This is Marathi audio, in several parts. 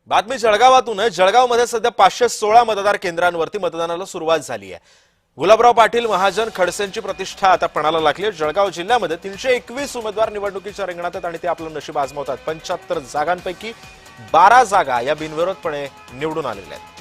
बातमी जळगावातून आहे। जळगावमध्ये सध्या 516 मतदार केंद्रांवरती मतदानाला सुरुवात झाली आहे। गुलाबराव पाटील महाजन खडसेंची प्रतिष्ठा आता पणाला लागली आहे। जळगाव जिल्ह्यामध्ये 321 उमेदवार निवडणुकीच्या रिंगणात आहेत आणि ते आपलं नशीब आजमावतात। 75 जागांपैकी 12 जागा या बिनविरोधपणे निवडून आलेल्या आहेत।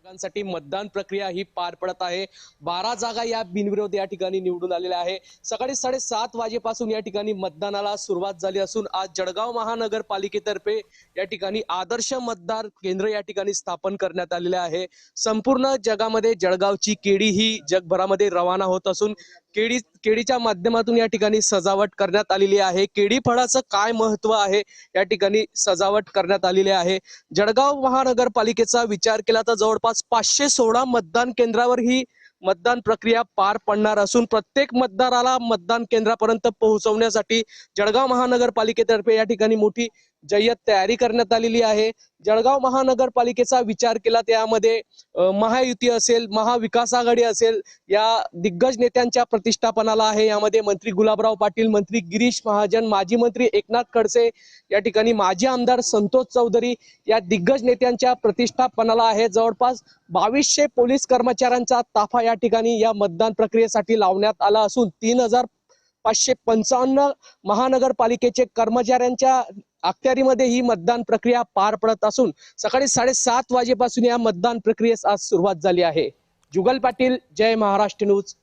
जागांसाठी मतदान प्रक्रिया ही पार पडत आहे। 12 जागा या बिनविरोध या ठिकाणी निवडून आलेल्या आहे। सकाळी 7:30 वाजेपासून या ठिकाणी मतदानाला सुरुवात झाली असून आज जळगाव महानगरपालिकेतर्फे या ठिकाणी आदर्श मतदार केंद्र या ठिकाणी स्थापन करण्यात आलेले आहे। संपूर्ण जगामध्ये जळगावची केळी ही जगभरामध्ये रवाना होत असून केळीच्या माध्यमातून या ठिकाणी सजावट करण्यात आलेली आहे। केळी फळाचं काय महत्व आहे या ठिकाणी सजावट करण्यात आलेली आहे। जळगाव महानगरपालिकेचा विचार केला तर जवळपास 516 मतदान केंद्रावर ही मतदान प्रक्रिया पार पडणार असून प्रत्येक मतदाराला मतदान केंद्रापर्यंत पोहोचवण्यासाठी जळगाव महानगरपालिकेतर्फे या ठिकाणी मोठी जय्यत तयारी करण्यात आलेली आहे। जळगाव महानगरपालिकेचा विचार केला त्यामध्ये महायुती असेल, महाविकास आघाडी असेल, या दिग्गज नेत्यांच्या प्रतिष्ठापनाला आहे। यामध्ये मंत्री गुलाबराव पाटील, मंत्री गिरीश महाजन, माजी मंत्री एकनाथ खडसे, या ठिकाणी माजी आमदार संतोष चौधरी या दिग्गज नेत्यांच्या प्रतिष्ठापनाला आहे। जवळपास 2200 पोलीस कर्मचाऱ्यांचा ताफा या ठिकाणी या मतदान प्रक्रियेसाठी लावण्यात आला असून 3555 महानगरपालिकेचे कर्मचाऱ्यांच्या अखत्यारीमध्ये ही मतदान प्रक्रिया पार पडत असून सकाळी 7:30 वाजेपासून या मतदान प्रक्रियेस आज सुरुवात झाली आहे। जुगल पाटील, जय महाराष्ट्र न्यूज।